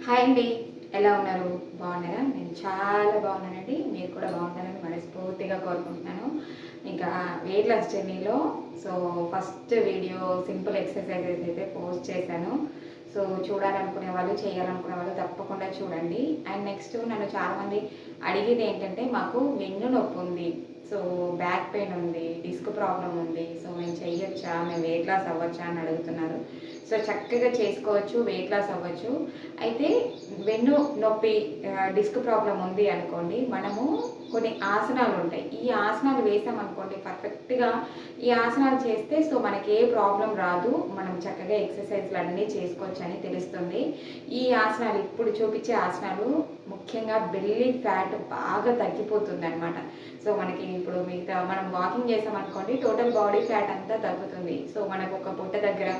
Hi అండి, ఎలా ఉన్నారు? బాగున్నారా? నేను చాలా బాగున్నానండి. మీరు కూడా బాగున్నారని మనస్ఫూర్తిగా కోరుకుంటున్నాను. ఇంకా వెయిట్ లాస్ జర్నీలో ఫస్ట్ వీడియో సింపుల్ ఎక్సర్సైజెస్ అయితే పోస్ట్ చేశాను. చూడాలనుకునే వాళ్ళు, చేయాలనుకునే వాళ్ళు తప్పకుండా చూడండి. అండ్ నెక్స్ట్ నన్ను చాలామంది అడిగేది ఏంటంటే, మాకు వెన్ను నొప్పి ఉంది, బ్యాక్ పెయిన్ ఉంది, డిస్క్ ప్రాబ్లం ఉంది, మేము చెయ్యొచ్చా, మేము వెయిట్ లాస్ అవ్వచ్చా అని అడుగుతున్నారు. చక్కగా చేసుకోవచ్చు, వెయిట్ లాస్ అవ్వచ్చు. అయితే వెన్ను నొప్పి, డిస్క్ ప్రాబ్లం ఉంది అనుకోండి, మనము కొన్ని ఆసనాలు ఉంటాయి. ఈ ఆసనాలు వేసామనుకోండి పర్ఫెక్ట్గా, ఈ ఆసనాలు చేస్తే మనకి ఏ ప్రాబ్లం రాదు, మనం చక్కగా ఎక్సర్సైజ్లు అన్నీ చేసుకోవచ్చు అని తెలుస్తుంది. ఈ ఆసనాలు ఇప్పుడు చూపించే ఆసనాలు ముఖ్యంగా బెల్లీ ఫ్యాట్ బాగా తగ్గిపోతుంది అనమాట. మనకి ఇప్పుడు మిగతా మనం వాకింగ్ చేసామనుకోండి, టోటల్ బాడీ ఫ్యాట్ అంతా తగ్గుతుంది. మనకు ఒక పొట్ట దగ్గర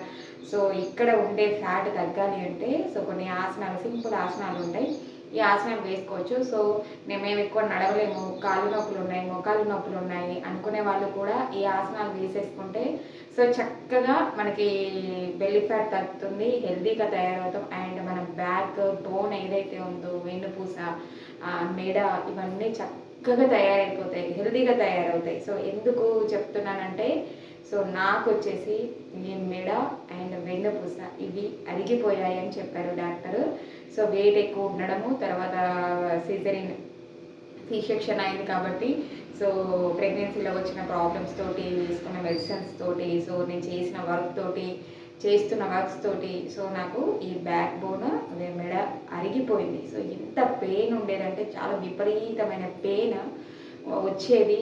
ఇక్కడ ఉండే ఫ్యాట్ తగ్గాలి అంటే కొన్ని ఆసనాలు, సింపుల్ ఆసనాలు ఉంటాయి. ఈ ఆసనాలు వేసుకోవచ్చు. మేము ఎక్కువ నడవలేము, కాళ్ళు నొప్పులు ఉన్నాయి, మోకాళ్ళు నొప్పులు ఉన్నాయి అనుకునే వాళ్ళు కూడా ఈ ఆసనాలు వేసేసుకుంటే చక్కగా మనకి బెల్లీ ఫ్యాట్ తగ్గుతుంది, హెల్తీగా తయారవుతాం. అండ్ మన బ్యాక్ బోన్ ఏదైతే ఉందో, వెన్నుపూస, మెడ, ఇవన్నీ చక్కగా తయారైపోతాయి, హెల్తీగా తయారవుతాయి. ఎందుకు చెప్తున్నానంటే, నాకు వచ్చేసి ఈ మెడ అండ్ వెన్నుపూస ఇవి అరిగిపోయాయి అని చెప్పారు డాక్టరు. వెయిట్ ఎక్కువ ఉండడము, తర్వాత సి సెక్షన్ అయింది కాబట్టి ప్రెగ్నెన్సీలో వచ్చిన ప్రాబ్లమ్స్ తోటి, వేసుకున్న మెడిసిన్స్ తోటి, నేను చేసిన వర్క్ తోటి, చేస్తున్న వర్క్స్ తోటి నాకు ఈ బ్యాక్ బోన్, మెడ అరిగిపోయింది. ఎంత పెయిన్ ఉండేదంటే చాలా విపరీతమైన పెయిన్ వచ్చేది.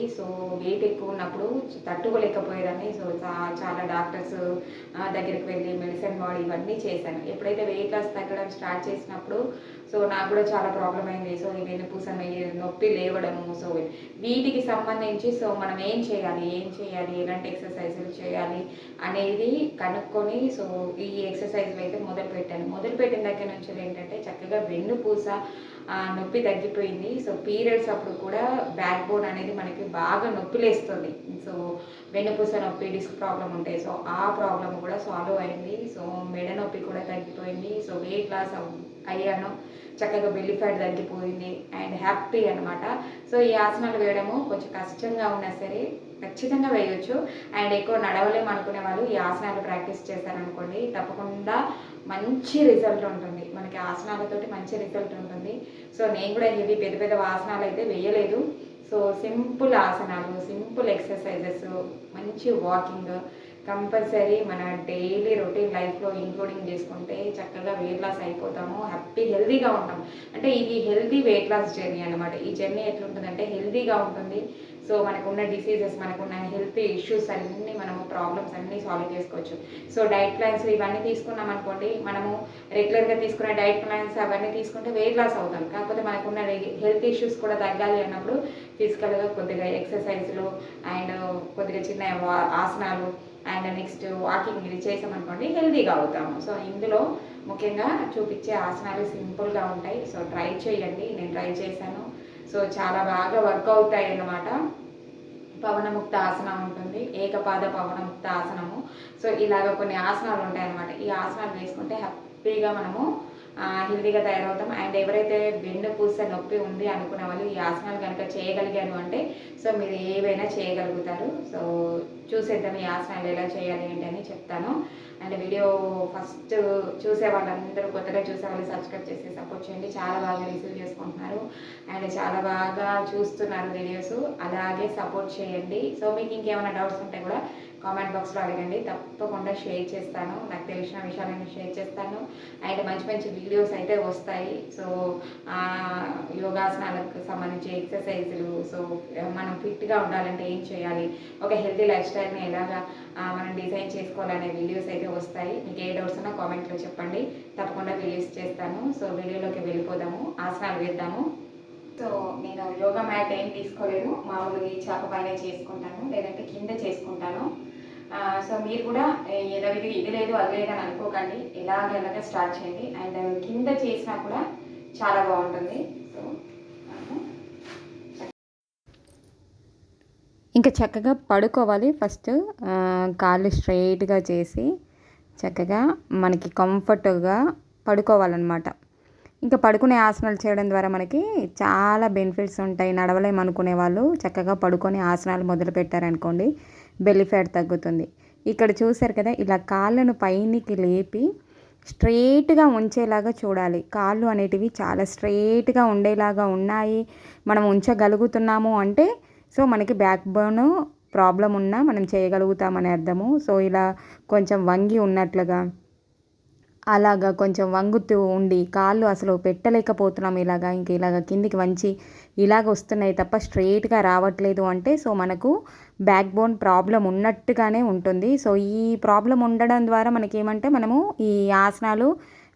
వెయిట్ ఎక్కువ ఉన్నప్పుడు తట్టుకోలేకపోయేదాన్ని. చాలా డాక్టర్స్ దగ్గరికి వెళ్ళి మెడిసిన్ వాడి ఇవన్నీ చేశాను. ఎప్పుడైతే వెయిట్ లాస్ తగ్గడం స్టార్ట్ చేసినప్పుడు నాకు కూడా చాలా ప్రాబ్లం అయింది. ఈ వెన్నుపూస నొప్పి లేవడము, వీటికి సంబంధించి మనం ఏం చేయాలి, ఎలాంటి ఎక్సర్సైజులు చేయాలి అనేది కనుక్కొని ఈ ఎక్సర్సైజ్లు అయితే మొదలుపెట్టిన దగ్గర నుంచి ఏంటంటే చక్కగా వెన్నుపూస నొప్పి తగ్గిపోయింది. పీరియడ్స్ అప్పుడు కూడా బ్యాక్ బోన్ అనేది మనకి బాగా నొప్పిలేస్తుంది. వెన్నుపూస నొప్పి, డిస్క్ ప్రాబ్లం ఉంటాయి. ఆ ప్రాబ్లం కూడా సాల్వ్ అయింది. మెడ నొప్పి కూడా తగ్గిపోయింది. వెయిట్ లాస్ అయ్యాను, చక్కగా బెల్లీ ఫ్యాట్ తగ్గిపోయింది అండ్ హ్యాపీ అనమాట. ఈ ఆసనాలు వేయడము కొంచెం కష్టంగా ఉన్నా సరే ఖచ్చితంగా వేయొచ్చు. అండ్ ఎక్కువ నడవలేము అనుకునే వాళ్ళు ఈ ఆసనాలు ప్రాక్టీస్ చేశారనుకోండి, తప్పకుండా మంచి రిజల్ట్ ఉంటుంది. మనకి ఆసనాలతోటి మంచి రిజల్ట్ ఉంటుంది. నేను కూడా హెవీ పెద్ద పెద్ద ఆసనాలు అయితే వేయలేదు. సింపుల్ ఆసనాలు, సింపుల్ ఎక్సర్సైజెస్, మంచి వాకింగ్ కంపల్సరీ మన డైలీ రొటీన్ లైఫ్లో ఇంక్లూడింగ్ చేసుకుంటే చక్కగా వెయిట్ లాస్ అయిపోతాము, హ్యాపీ హెల్తీగా ఉంటాం. అంటే ఇది హెల్తీ వెయిట్ లాస్ జర్నీ అనమాట. ఈ జర్నీ ఎట్లుంటుందంటే హెల్తీగా ఉంటుంది. మనకున్న డిసీజెస్, మనకున్న హెల్త్ ఇష్యూస్ అన్నీ, మనము ప్రాబ్లమ్స్ అన్నీ సాల్వ్ చేసుకోవచ్చు. డైట్ ప్లాన్స్ ఇవన్నీ తీసుకున్నాం అనుకోండి, మనము రెగ్యులర్గా తీసుకునే డైట్ ప్లాన్స్ అవన్నీ తీసుకుంటే వెయిట్ లాస్ అవుతాం. కాకపోతే మనకున్న హెల్త్ ఇష్యూస్ కూడా తగ్గాలి అన్నప్పుడు ఫిజికల్గా కొద్దిగా ఎక్సర్సైజ్లు అండ్ కొద్దిగా చిన్న ఆసనాలు అండ్ నెక్స్ట్ వాకింగ్ ఇది చేసామనుకోండి, హెల్తీగా అవుతాము. ఇందులో ముఖ్యంగా చూపించే ఆసనాలు సింపుల్గా ఉంటాయి. ట్రై చేయండి. నేను ట్రై చేశాను. చాలా బాగా వర్క్ అవుతాయి అన్నమాట. పవనముక్త ఆసనం ఉంటుంది, ఏకపాద పవనముక్త ఆసనము. ఇలాగ కొన్ని ఆసనాలు ఉంటాయన్నమాట. ఈ ఆసనాలు వేసుకుంటే హ్యాపీగా మనము హెల్తీగా తయారవుతాం. అండ్ ఎవరైతే వెన్నుపూస నొప్పి ఉంది అనుకునే వాళ్ళు ఈ ఆసనాలు కనుక చేయగలిగారు అంటే మీరు ఏవైనా చేయగలుగుతారు. చూసేద్దాం ఈ ఆసనాలు ఎలా చేయాలి ఏంటి అని చెప్తాను. అండ్ వీడియో ఫస్ట్ చూసే వాళ్ళందరూ, కొత్తగా చూసే వాళ్ళు సబ్స్క్రైబ్ చేసి సపోర్ట్ చేయండి. చాలా బాగా రిసీవ్ చేసుకుంటున్నారు అండ్ చాలా బాగా చూస్తున్నారు వీడియోస్. అలాగే సపోర్ట్ చేయండి. మీకు ఇంకేమైనా డౌట్స్ ఉంటే కూడా కామెంట్ బాక్స్లో అడగండి, తప్పకుండా షేర్ చేస్తాను. నాకు తెలిసిన విషయాలను షేర్ చేస్తాను. అండ్ మంచి మంచి వీడియోస్ అయితే వస్తాయి. యోగాసనాలకు సంబంధించి ఎక్సర్సైజులు, మనం ఫిట్గా ఉండాలంటే ఏం చేయాలి, ఒక హెల్తీ లైఫ్ స్టైల్ని ఎలాగా మనం డిజైన్ చేసుకోవాలనే వీడియోస్ అయితే వస్తాయి. మీకు ఏ డౌట్స్ ఉన్నా కామెంట్లో చెప్పండి, తప్పకుండా వీడియోస్ చేస్తాను. వీడియోలోకి వెళ్ళిపోదాము, ఆసనాలు వేద్దాము. నేను యోగా మ్యాట్ ఏం తీసుకోలేదు, మామూలుగా ఈ చాప పైన చేసుకుంటాను, లేదంటే కింద చేసుకుంటాను. మీరు కూడా ఏదో ఇది లేదు అది లేదు అని అనుకోకండి, ఎలాగ స్టార్ట్ చేయండి. అండ్ కింద చేసినా కూడా చాలా బాగుంటుంది. ఇంకా చక్కగా పడుకోవాలి. ఫస్ట్ కాళ్ళు స్ట్రైట్గా చేసి చక్కగా మనకి కంఫర్ట్గా పడుకోవాలన్నమాట. ఇంకా పడుకునే ఆసనాలు చేయడం ద్వారా మనకి చాలా బెనిఫిట్స్ ఉంటాయి. నడవలేమనుకునే వాళ్ళు చక్కగా పడుకొని ఆసనాలు మొదలు పెట్టారనుకోండి, బెల్లీ ఫ్యాట్ తగ్గుతుంది. ఇక్కడ చూసారు కదా, ఇలా కాళ్ళను పైనికి లేపి స్ట్రెయిట్గా ఉంచేలాగా చూడాలి. కాళ్ళు అనేటివి చాలా స్ట్రెయిట్గా ఉండేలాగా ఉన్నాయి, మనం ఉంచగలుగుతున్నాము అంటే సో మనకి బ్యాక్ బోన్ ప్రాబ్లం ఉన్నా మనం చేయగలుగుతామని అర్థము. సో ఇలా కొంచెం వంగి ఉన్నట్లుగా అలాగా కొంచెం వంగుతూ ఉండి కాళ్ళు అసలు పెట్టలేకపోతున్నాం, ఇలాగ కిందికి వంచి ఇలాగ వస్తున్నాయి తప్ప స్ట్రెయిట్గా రావట్లేదు అంటే సో మనకు బ్యాక్ బోన్ ప్రాబ్లం ఉన్నట్టుగానే ఉంటుంది. సో ఈ ప్రాబ్లం ఉండడం ద్వారా మనకేమంటే మనము ఈ ఆసనాలు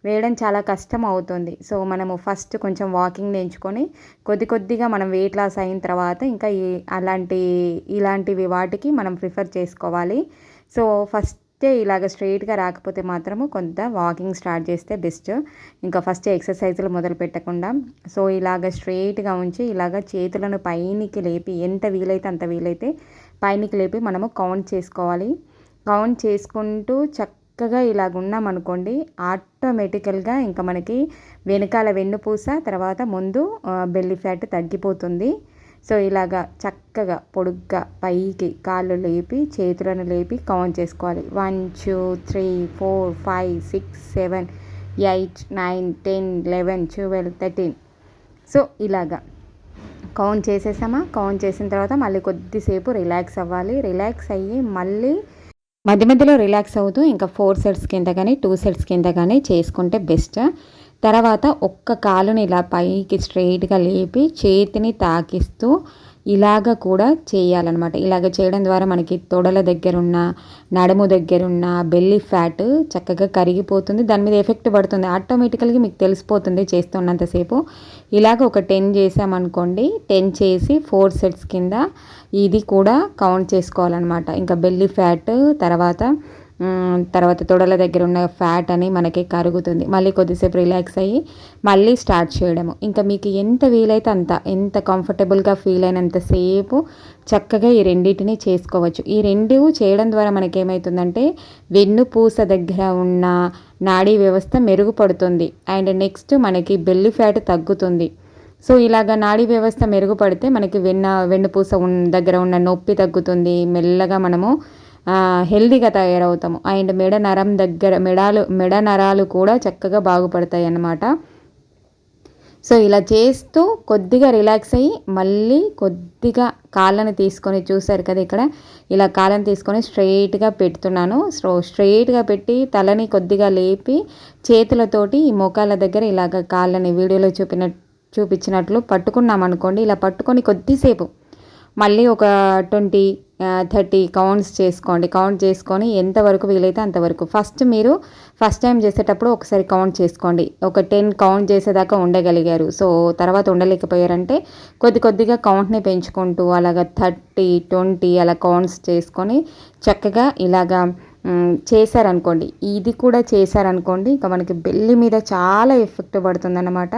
వేయడం చాలా కష్టం అవుతుంది. సో మనము ఫస్ట్ కొంచెం వాకింగ్ నేర్చుకొని కొద్దిగా మనం వెయిట్ లాస్ అయిన తర్వాత ఇంకా ఇలాంటివి వాటికి మనం ప్రిఫర్ చేసుకోవాలి. సో ఫస్ట్ ఇలాగ స్ట్రెయిట్గా రాకపోతే మాత్రము కొంత వాకింగ్ స్టార్ట్ చేస్తే బెస్ట్. ఇంకా ఫస్ట్ ఎక్సర్సైజులు మొదలు పెట్టకుండా సో ఇలాగ స్ట్రెయిట్గా ఉంచి ఇలాగ చేతులను పైనికి లేపి ఎంత వీలైతే అంత వీలైతే పైనికి లేపి మనము కౌంట్ చేసుకోవాలి. కౌంట్ చేసుకుంటూ చక్కగా ఇలాగ ఉన్నామనుకోండి, ఆటోమేటికల్గా ఇంకా మనకి వెనకాల వెన్నుపూస తర్వాత ముందు బెల్లీ ఫ్యాట్ తగ్గిపోతుంది. సో ఇలాగా చక్కగా పొడుగ్గా పైకి కాళ్ళు లేపి చేతులను లేపి కౌంట్ చేసుకోవాలి. 1 2 3 4 5 6 7 8 9 10 11 12 13. సో ఇలాగా కౌంట్ చేసేసామా, కౌంట్ చేసిన తర్వాత మళ్ళీ కొద్దిసేపు రిలాక్స్ అవ్వాలి. రిలాక్స్ అయ్యి మళ్ళీ మధ్యలో రిలాక్స్ అవుతూ ఇంకా 4 సెట్స్ కింద కానీ 2 సెట్స్ కింద కానీ చేసుకుంటే బెస్ట్. తర్వాత ఒక్క కాలుని ఇలా పైకి స్ట్రెయిట్గా లేపి చేతిని తాకిస్తూ ఇలాగ కూడా చేయాలన్నమాట. ఇలాగ చేయడం ద్వారా మనకి తొడల దగ్గరున్న నడుము దగ్గరున్న బెల్లీ ఫ్యాట్ చక్కగా కరిగిపోతుంది, దాని మీద ఎఫెక్ట్ పడుతుంది. ఆటోమేటికల్గా మీకు తెలిసిపోతుంది చేస్తున్నంతసేపు. ఇలాగ ఒక 10 చేసామనుకోండి, 10 చేసి 4 సెట్స్ కింద ఇది కూడా కౌంట్ చేసుకోవాలన్నమాట. ఇంకా బెల్లీ ఫ్యాట్ తర్వాత తొడల దగ్గర ఉన్న ఫ్యాట్ అని మనకి కరుగుతుంది. మళ్ళీ కొద్దిసేపు రిలాక్స్ అయ్యి మళ్ళీ స్టార్ట్ చేయడము. ఇంకా మీకు ఎంత వీలైతే అంత, ఎంత కంఫర్టబుల్గా ఫీల్ అయినంతసేపు చక్కగా ఈ రెండింటిని చేసుకోవచ్చు. ఈ రెండు చేయడం ద్వారా మనకేమవుతుందంటే వెన్నుపూస దగ్గర ఉన్న నాడీ వ్యవస్థ మెరుగుపడుతుంది అండ్ నెక్స్ట్ మనకి బెల్లీ ఫ్యాట్ తగ్గుతుంది. సో ఇలాగ నాడీ వ్యవస్థ మెరుగుపడితే మనకి వెన్నుపూస దగ్గర ఉన్న నొప్పి తగ్గుతుంది, మెల్లగా మనము హెల్దీగా తయారవుతాము. అండ్ మెడ నరాలు కూడా చక్కగా బాగుపడతాయి అన్నమాట. సో ఇలా చేస్తూ కొద్దిగా రిలాక్స్ అయ్యి మళ్ళీ కొద్దిగా కాళ్ళని తీసుకొని చూసారు కదా, ఇక్కడ ఇలా కాళ్ళని తీసుకొని స్ట్రెయిట్గా పెడుతున్నాను. సో స్ట్రెయిట్గా పెట్టి తలని కొద్దిగా లేపి చేతులతోటి ఈ మోకాళ్ళ దగ్గర ఇలాగ కాళ్ళని వీడియోలో చూపించినట్లు పట్టుకున్నామనుకోండి. ఇలా పట్టుకొని కొద్దిసేపు మళ్ళీ ఒక 20-30 కౌంట్స్ చేసుకోండి. కౌంట్ చేసుకొని ఎంతవరకు వీలైతే అంతవరకు. ఫస్ట్ టైం చేసేటప్పుడు ఒకసారి కౌంట్ చేసుకోండి. ఒక 10 కౌంట్ చేసేదాకా ఉండగలిగారు, సో తర్వాత ఉండలేకపోయారంటే కొద్దిగా కౌంట్ని పెంచుకుంటూ అలాగా 30-20 అలా కౌంట్స్ చేసుకొని చక్కగా ఇలాగా చేశారనుకోండి, ఇది కూడా చేశారనుకోండి, ఇంకా మనకి బెల్లి మీద చాలా ఎఫెక్ట్ పడుతుందన్నమాట.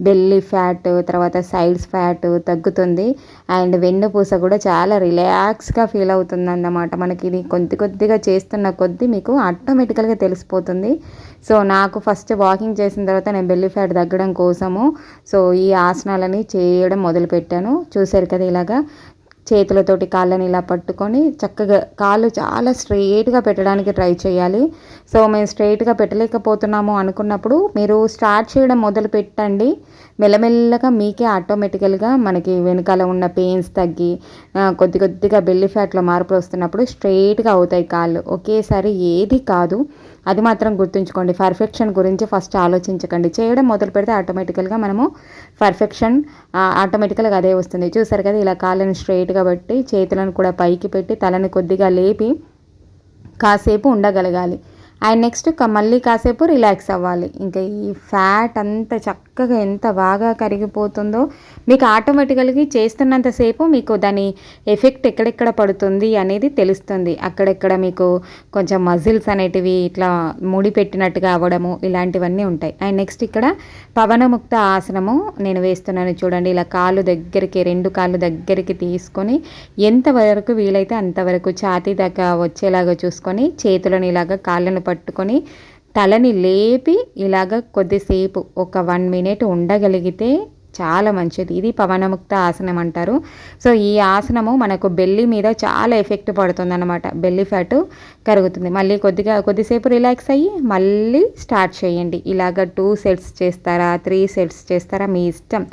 బెల్లీ ఫ్యాట్ తర్వాత సైడ్స్ ఫ్యాట్ తగ్గుతుంది అండ్ వెన్నుపూస కూడా చాలా రిలాక్స్గా ఫీల్ అవుతుందన్నమాట. మనకి ఇది కొద్దిగా చేస్తున్న కొద్దీ మీకు ఆటోమేటికల్గా తెలిసిపోతుంది. సో నాకు ఫస్ట్ వాకింగ్ చేసిన తర్వాత నేను బెల్లీ ఫ్యాట్ తగ్గడం కోసము సో ఈ ఆసనాలని చేయడం మొదలుపెట్టాను. చూసారు కదా, ఇలాగా చేతులతోటి కాళ్ళని ఇలా పట్టుకొని చక్కగా కాళ్ళు చాలా స్ట్రెయిట్గా పెట్టడానికి ట్రై చేయాలి. సో మేము స్ట్రెయిట్గా పెట్టలేకపోతున్నాము అనుకున్నప్పుడు మీరు స్టార్ట్ చేయడం మొదలు పెట్టండి. మెల్లమెల్లగా మీకే ఆటోమేటికల్గా మనకి వెనకాల ఉన్న పెయిన్స్ తగ్గి కొద్దిగా బెల్లీ ఫ్యాట్లో మార్పులు వస్తున్నప్పుడు స్ట్రెయిట్గా అవుతాయి కాళ్ళు. ఒకేసారి ఏది కాదు, అది మాత్రం గుర్తుంచుకోండి. పర్ఫెక్షన్ గురించి ఫస్ట్ ఆలోచించకండి. చేయడం మొదలు పెడితే ఆటోమేటికల్గా మనము పర్ఫెక్షన్ ఆటోమేటికల్గా అదే వస్తుంది. చూసారు కదా, ఇలా కాళ్ళని స్ట్రెయిట్గా పెట్టి చేతులను కూడా పైకి పెట్టి తలని కొద్దిగా లేపి కాసేపు ఉండగలగాలి. అండ్ నెక్స్ట్ మళ్ళీ కాసేపు రిలాక్స్ అవ్వాలి. ఇంకా ఈ ఫ్యాట్ అంతా చక్కగా ఎంత బాగా కరిగిపోతుందో మీకు ఆటోమేటికల్గా చేస్తున్నంతసేపు మీకు దాని ఎఫెక్ట్ ఎక్కడెక్కడ పడుతుంది అనేది తెలుస్తుంది. అక్కడెక్కడ మీకు కొంచెం మజిల్స్ అనేటివి ఇట్లా ముడి పెట్టినట్టుగా అవ్వడము ఇలాంటివన్నీ ఉంటాయి. అండ్ నెక్స్ట్ ఇక్కడ పవనముక్త ఆసనము నేను వేస్తున్నాను చూడండి. ఇలా రెండు కాళ్ళు దగ్గరికి తీసుకొని ఎంతవరకు వీలైతే అంతవరకు ఛాతీ దాకా వచ్చేలాగా చూసుకొని చేతులను ఇలాగా కాళ్ళను పట్టుకొని తలని లేపి ఇలాగ కొద్దిసేపు ఒక 1 మినిట్ ఉండగలిగితే చాలా మంచిది. ఇది పవనముక్త ఆసనం అంటారు. సో ఈ ఆసనము మనకు బెల్లి మీద చాలా ఎఫెక్ట్ పడుతుంది అనమాట. బెల్లి ఫ్యాట్ కరుగుతుంది. మళ్ళీ కొద్దిసేపు రిలాక్స్ అయ్యి మళ్ళీ స్టార్ట్ చేయండి. ఇలాగ 2 సెట్స్ చేస్తారా, 3 సెట్స్ చేస్తారా మీ ఇష్టం.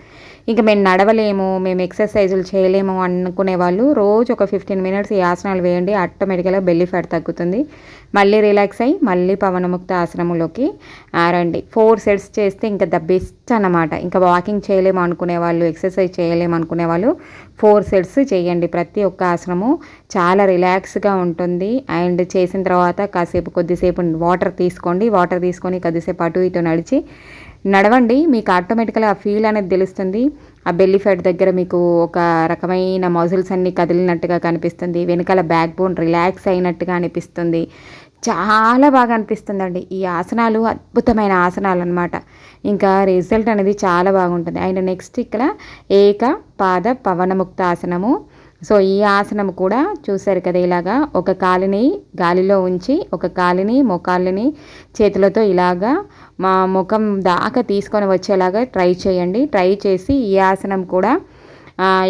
ఇంకా మేము నడవలేము, మేము ఎక్సర్సైజులు చేయలేము అనుకునే వాళ్ళు రోజు ఒక 15 మినిట్స్ ఈ ఆసనాలు వేయండి. ఆటోమేటిక్గా బెల్లి ఫ్యాట్ తగ్గుతుంది. మళ్ళీ రిలాక్స్ అయ్యి మళ్ళీ పవనముక్త ఆసనములోకి రండి. 4 సెట్స్ చేస్తే ఇంకా ద బెస్ట్ అన్నమాట. ఇంకా వాకింగ్ చేయలేము అనుకునే వాళ్ళు, ఎక్సర్సైజ్ చేయలేము అనుకునే వాళ్ళు 4 సెట్స్ చేయండి. ప్రతి ఒక్క ఆసనము చాలా రిలాక్స్గా ఉంటుంది. అండ్ చేసిన తర్వాత కొద్దిసేపు వాటర్ తీసుకోండి. వాటర్ తీసుకొని కొద్దిసేపు అటు ఇటు నడవండి. మీకు ఆటోమేటిక్గా ఆ ఫీల్ అనేది తెలుస్తుంది. ఆ బెల్లీ ఫ్యాట్ దగ్గర మీకు ఒక రకమైన మజిల్స్ అన్నీ కదిలినట్టుగా కనిపిస్తుంది. వెనకాల బ్యాక్ బోన్ రిలాక్స్ అయినట్టుగా అనిపిస్తుంది. చాలా బాగా అనిపిస్తుందండి. ఈ ఆసనాలు అద్భుతమైన ఆసనాలు అనమాట. ఇంకా రిజల్ట్ అనేది చాలా బాగుంటుంది. అండ్ నెక్స్ట్ ఇక్కడ ఏకపాద పవనముక్త ఆసనము. సో ఈ ఆసనం కూడా చూసారు కదా, ఇలాగా ఒక కాలుని గాలిలో ఉంచి ఒక కాలుని మోకాళ్ళని చేతులతో ఇలాగా మా ముఖం దాకా తీసుకొని వచ్చేలాగా ట్రై చేయండి. ట్రై చేసి ఈ ఆసనం కూడా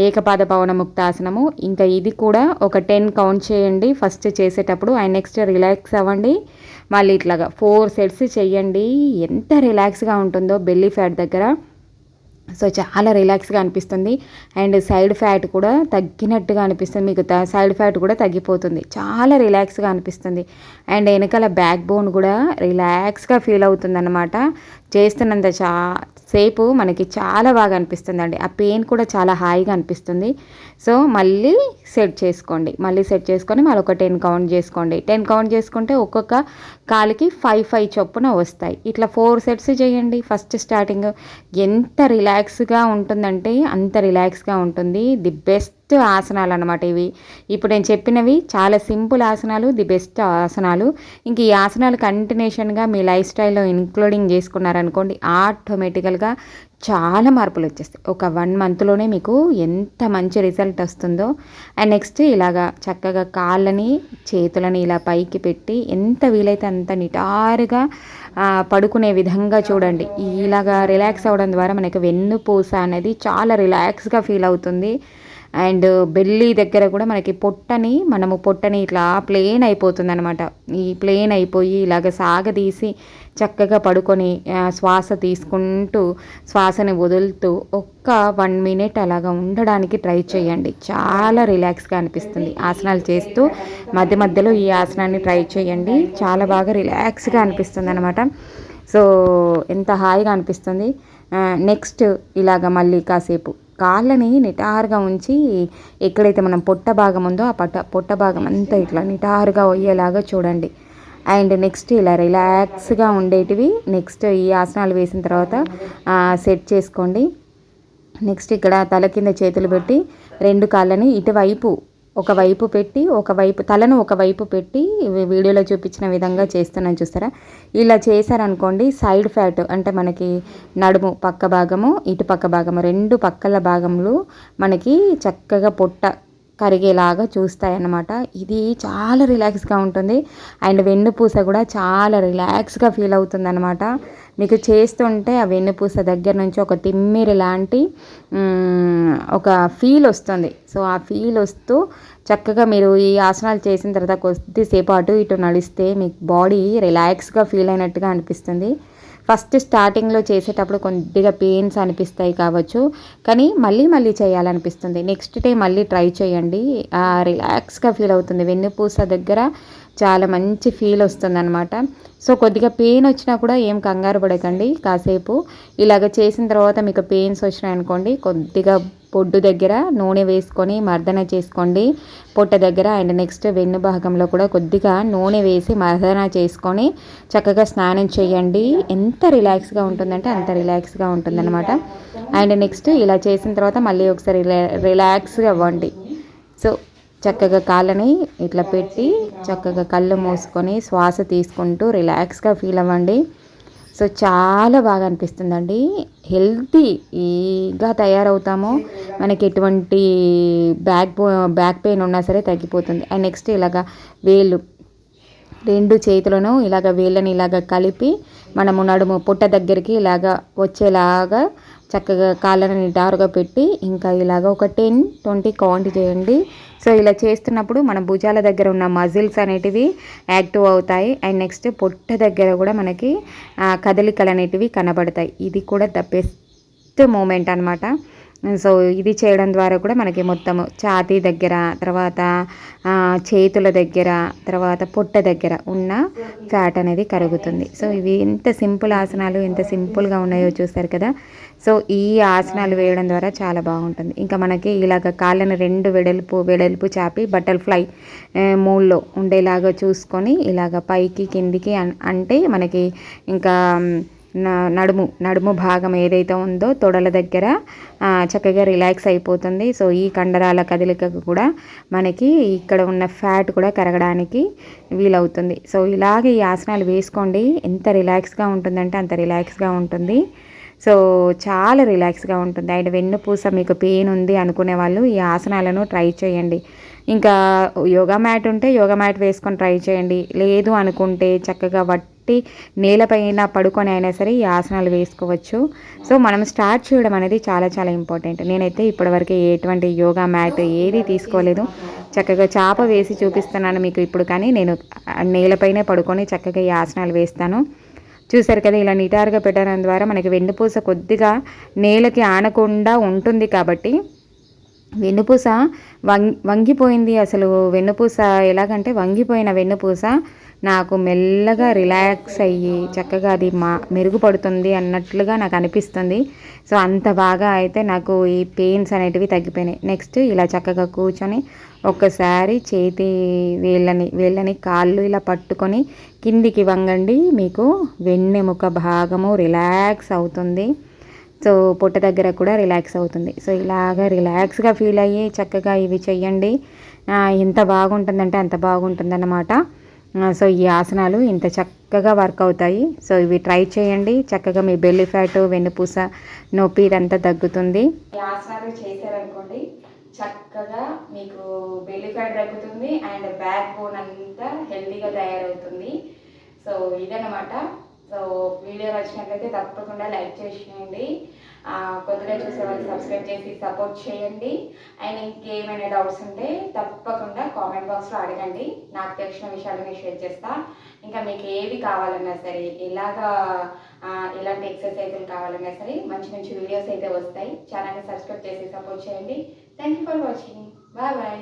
ఏకపాద పవనముక్త ఆసనము. ఇంకా ఇది కూడా ఒక 10 కౌంట్ చేయండి ఫస్ట్ చేసేటప్పుడు. అండ్ నెక్స్ట్ రిలాక్స్ అవ్వండి. మళ్ళీ ఇట్లాగా 4 సెట్స్ చేయండి. ఎంత రిలాక్స్గా ఉంటుందో బెల్లీ ఫ్యాట్ దగ్గర. సో చాలా రిలాక్స్గా అనిపిస్తుంది. అండ్ సైడ్ ఫ్యాట్ కూడా తగ్గినట్టుగా అనిపిస్తుంది. మీకు సైడ్ ఫ్యాట్ కూడా తగ్గిపోతుంది. చాలా రిలాక్స్గా అనిపిస్తుంది. అండ్ వెనకాల బ్యాక్ బోన్ కూడా రిలాక్స్గా ఫీల్ అవుతుంది అన్నమాట. చేస్తున్నంత సేపు మనకి చాలా బాగా అనిపిస్తుందండి. ఆ పెయిన్ కూడా చాలా హాయిగా అనిపిస్తుంది. సో మళ్ళీ సెట్ చేసుకొని మళ్ళీ ఒక 10 కౌంట్ చేసుకోండి. 10 కౌంట్ చేసుకుంటే ఒక్కొక్క కాలికి 5 చొప్పున వస్తాయి. ఇట్లా 4 సెట్స్ చేయండి. ఫస్ట్ స్టార్టింగ్ ఎంత రిలాక్స్గా ఉంటుందంటే అంత రిలాక్స్గా ఉంటుంది. ది బెస్ట్ ఆసనాలు అనమాట ఇవి. ఇప్పుడు నేను చెప్పినవి చాలా సింపుల్ ఆసనాలు, ది బెస్ట్ ఆసనాలు. ఇంక ఈ ఆసనాలు కంటిన్యూషన్గా మీ లైఫ్ స్టైల్లో ఇంక్లూడింగ్ చేసుకున్నారనుకోండి, ఆటోమేటికల్గా చాలా మార్పులు వచ్చేస్తాయి. ఒక 1 మంత్లోనే మీకు ఎంత మంచి రిజల్ట్ వస్తుందో. అండ్ నెక్స్ట్ ఇలాగా చక్కగా కాళ్ళని చేతులని ఇలా పైకి పెట్టి ఎంత వీలైతే అంత నిటారుగా పడుకునే విధంగా చూడండి. ఇలాగా రిలాక్స్ అవ్వడం ద్వారా మనకి వెన్నుపూస అనేది చాలా రిలాక్స్గా ఫీల్ అవుతుంది. అండ్ బెల్లీ దగ్గర కూడా మనకి పొట్టని ఇట్లా ప్లేన్ అయిపోతుంది అనమాట. ఈ ప్లేన్ అయిపోయి ఇలాగ సాగదీసి చక్కగా పడుకొని శ్వాస తీసుకుంటూ శ్వాసని వదులుతూ ఒక్క 1 మినిట్ అలాగా ఉండడానికి ట్రై చేయండి. చాలా రిలాక్స్గా అనిపిస్తుంది. ఆసనాలు చేస్తూ మధ్య మధ్యలో ఈ ఆసనాన్ని ట్రై చేయండి. చాలా బాగా రిలాక్స్గా అనిపిస్తుంది అనమాట. సో ఎంత హాయిగా అనిపిస్తుంది. నెక్స్ట్ ఇలాగ మళ్ళీ కాసేపు కాళ్ళని నిటారుగా ఉంచి ఎక్కడైతే మనం పొట్ట భాగం ఉందో ఆ పొట్ట భాగం అంతా ఇట్లా నిటారుగా అయ్యేలాగా చూడండి. అండ్ నెక్స్ట్ ఇలా రిలాక్స్గా ఉండేటివి నెక్స్ట్ ఈ ఆసనాలు వేసిన తర్వాత సెట్ చేసుకోండి. నెక్స్ట్ ఇక్కడ తల కింద చేతులు పెట్టి 2 కాళ్ళని ఇటువైపు ఒకవైపు పెట్టి తలను ఒకవైపు పెట్టి వీడియోలో చూపించిన విధంగా చేస్తున్నాను చూస్తారా. ఇలా చేశారనుకోండి, సైడ్ ఫ్యాట్ అంటే మనకి నడుము పక్క భాగము ఇటు పక్క భాగము 2 పక్కల భాగములు మనకి చక్కగా పొట్ట కరిగేలాగా చూస్తాయన్నమాట. ఇది చాలా రిలాక్స్గా ఉంటుంది. అండ్ వెన్నుపూస కూడా చాలా రిలాక్స్గా ఫీల్ అవుతుంది అనమాట. మీకు చేస్తుంటే ఆ వెన్నుపూస దగ్గర నుంచి ఒక తిమ్మిరి లాంటి ఒక ఫీల్ వస్తుంది. సో ఆ ఫీల్ వస్తూ చక్కగా మీరు ఈ ఆసనాలు చేసిన తర్వాత కొద్దిసేపు అటు ఇటు నడిస్తే మీకు బాడీ రిలాక్స్గా ఫీల్ అయినట్టుగా అనిపిస్తుంది. ఫస్ట్ స్టార్టింగ్లో చేసేటప్పుడు కొద్దిగా పెయిన్స్ అనిపిస్తాయి కావచ్చు, కానీ మళ్ళీ చేయాలనిపిస్తుంది. నెక్స్ట్ డే మళ్ళీ ట్రై చేయండి. రిలాక్స్గా ఫీల్ అవుతుంది. వెన్నుపూస దగ్గర చాలా మంచి ఫీల్ వస్తుంది అనమాట. సో కొద్దిగా పెయిన్ వచ్చినా కూడా ఏం కంగారు పడకండి. కాసేపు ఇలాగ చేసిన తర్వాత మీకు పెయిన్స్ వచ్చినాయి అనుకోండి, కొద్దిగా పొడ్డు దగ్గర నూనె వేసుకొని మర్దన చేసుకోండి పొట్ట దగ్గర. అండ్ నెక్స్ట్ వెన్ను భాగంలో కూడా కొద్దిగా నూనె వేసి మర్దన చేసుకొని చక్కగా స్నానం చేయండి. ఎంత రిలాక్స్గా ఉంటుందంటే అంత రిలాక్స్గా ఉంటుందన్నమాట. అండ్ నెక్స్ట్ ఇలా చేసిన తర్వాత మళ్ళీ ఒకసారి రిలాక్స్గా అవ్వండి. సో చక్కగా కాళ్ళని ఇట్లా పెట్టి చక్కగా కళ్ళు మూసుకొని శ్వాస తీసుకుంటూ రిలాక్స్గా ఫీల్ అవ్వండి. సో చాలా బాగా అనిపిస్తుందండి. హెల్తీగా తయారవుతాము. మనకి ఎటువంటి బ్యాక్ పెయిన్ ఉన్నా సరే తగ్గిపోతుంది. అండ్ నెక్స్ట్ ఇలాగా రెండు చేతులను ఇలాగ వేళ్ళని ఇలాగ కలిపి మనము నడుము పుట్ట దగ్గరికి ఇలాగ వచ్చేలాగా చక్కగా కాళ్ళని నిటారుగా పెట్టి ఇంకా ఇలాగ ఒక 10-20 కౌంట్ చేయండి. సో ఇలా చేస్తున్నప్పుడు మన భుజాల దగ్గర ఉన్న మజిల్స్ అనేటివి యాక్టివ్ అవుతాయి. అండ్ నెక్స్ట్ పొట్ట దగ్గర కూడా మనకి కదలికలు అనేటివి కనబడతాయి. ఇది కూడా ద బెస్ట్ మూమెంట్ అనమాట. సో ఇది చేయడం ద్వారా కూడా మనకి మొత్తము ఛాతీ దగ్గర, తర్వాత చేతుల దగ్గర, తర్వాత పొట్ట దగ్గర ఉన్న ఫ్యాట్ అనేది కరుగుతుంది. సో ఇవి ఎంత సింపుల్ ఆసనాలు, ఎంత సింపుల్గా ఉన్నాయో చూస్తారు కదా. సో ఈ ఆసనాలు వేయడం ద్వారా చాలా బాగుంటుంది. ఇంకా మనకి ఇలాగ కాళ్ళని రెండు వెడల్పు చాపి బటర్ఫ్లై మూల్లో ఉండేలాగా చూసుకొని ఇలాగ పైకి కిందికి అంటే మనకి ఇంకా నడుము భాగం ఏదైతే ఉందో తొడల దగ్గర చక్కగా రిలాక్స్ అయిపోతుంది. సో ఈ కండరాల కదలికకు కూడా మనకి ఇక్కడ ఉన్న ఫ్యాట్ కూడా కరగడానికి వీలవుతుంది. సో ఇలాగే ఈ ఆసనాలు వేసుకోండి. ఎంత రిలాక్స్గా ఉంటుందంటే అంత రిలాక్స్గా ఉంటుంది. సో చాలా రిలాక్స్గా ఉంటుంది. అండ్ వెన్నుపూస మీకు పెయిన్ ఉంది అనుకునే వాళ్ళు ఈ ఆసనాలను ట్రై చేయండి. ఇంకా యోగా మ్యాట్ ఉంటే యోగా మ్యాట్ వేసుకొని ట్రై చేయండి. లేదు అనుకుంటే చక్కగా నేలపైన పడుకొని అయినా సరే ఈ ఆసనాలు వేసుకోవచ్చు. సో మనం స్టార్ట్ చేయడం అనేది చాలా చాలా ఇంపార్టెంట్. నేనైతే ఇప్పటివరకు ఎటువంటి యోగా మ్యాట్ ఏది తీసుకోలేదు. చక్కగా చాప వేసి చూపిస్తున్నాను మీకు ఇప్పుడు. కానీ నేను నేలపైనే పడుకొని చక్కగా ఈ ఆసనాలు వేస్తాను. చూసారు కదా, ఇలా నిటారుగా పెట్టడం ద్వారా మనకి వెన్నుపూస కొద్దిగా నేలకి ఆనకుండా ఉంటుంది. కాబట్టి వెన్నుపూస వంగిపోయింది. అసలు వెన్నుపూస ఎలాగంటే వంగిపోయిన వెన్నుపూస నాకు మెల్లగా రిలాక్స్ అయ్యి చక్కగా అది మెరుగుపడుతుంది అన్నట్లుగా నాకు అనిపిస్తుంది. సో అంత బాగా అయితే నాకు ఈ పెయిన్స్ అనేటివి తగ్గిపోయినాయి. నెక్స్ట్ ఇలా చక్కగా కూర్చొని ఒక్కసారి చేతి వేళ్ళని కాళ్ళు ఇలా పట్టుకొని కిందికి వంగండి. మీకు వెన్నెముక భాగము రిలాక్స్ అవుతుంది. సో పొట్ట దగ్గర కూడా రిలాక్స్ అవుతుంది. సో ఇలాగ రిలాక్స్గా ఫీల్ అయ్యి చక్కగా ఇవి చెయ్యండి. ఎంత బాగుంటుందంటే అంత బాగుంటుందన్నమాట. సో ఈ ఆసనాలు ఇంత చక్కగా వర్క్ అవుతాయి. సో ఇవి ట్రై చేయండి. చక్కగా మీ బెల్లీ ఫ్యాట్, వెన్నుపూస నొప్పి ఇదంతా తగ్గుతుంది. ఈ ఆసనాలు చేశారనుకోండి చక్కగా మీకు బెల్లీ ఫ్యాట్ తగ్గుతుంది అండ్ బ్యాక్ బోన్ అంతా హెల్తీగా తయారవుతుంది. సో ఇదన్నమాట. సో వీడియో నచ్చినట్లయితే తప్పకుండా లైక్ చేసేయండి. కొత్తగా చూసే వాళ్ళు సబ్స్క్రైబ్ చేసి సపోర్ట్ చేయండి. అండ్ ఇంకేమైనా డౌట్స్ ఉంటే తప్పకుండా కామెంట్ బాక్స్లో అడగండి. నాకు తెలిసిన విషయాలు నేను షేర్ చేస్తా. ఇంకా మీకు ఏవి కావాలన్నా సరే, ఎలాంటి ఎక్సర్సైజులు కావాలన్నా సరే మంచి మంచి వీడియోస్ అయితే వస్తాయి. ఛానల్ని సబ్స్క్రైబ్ చేసి సపోర్ట్ చేయండి. Thank you for watching. Bye bye.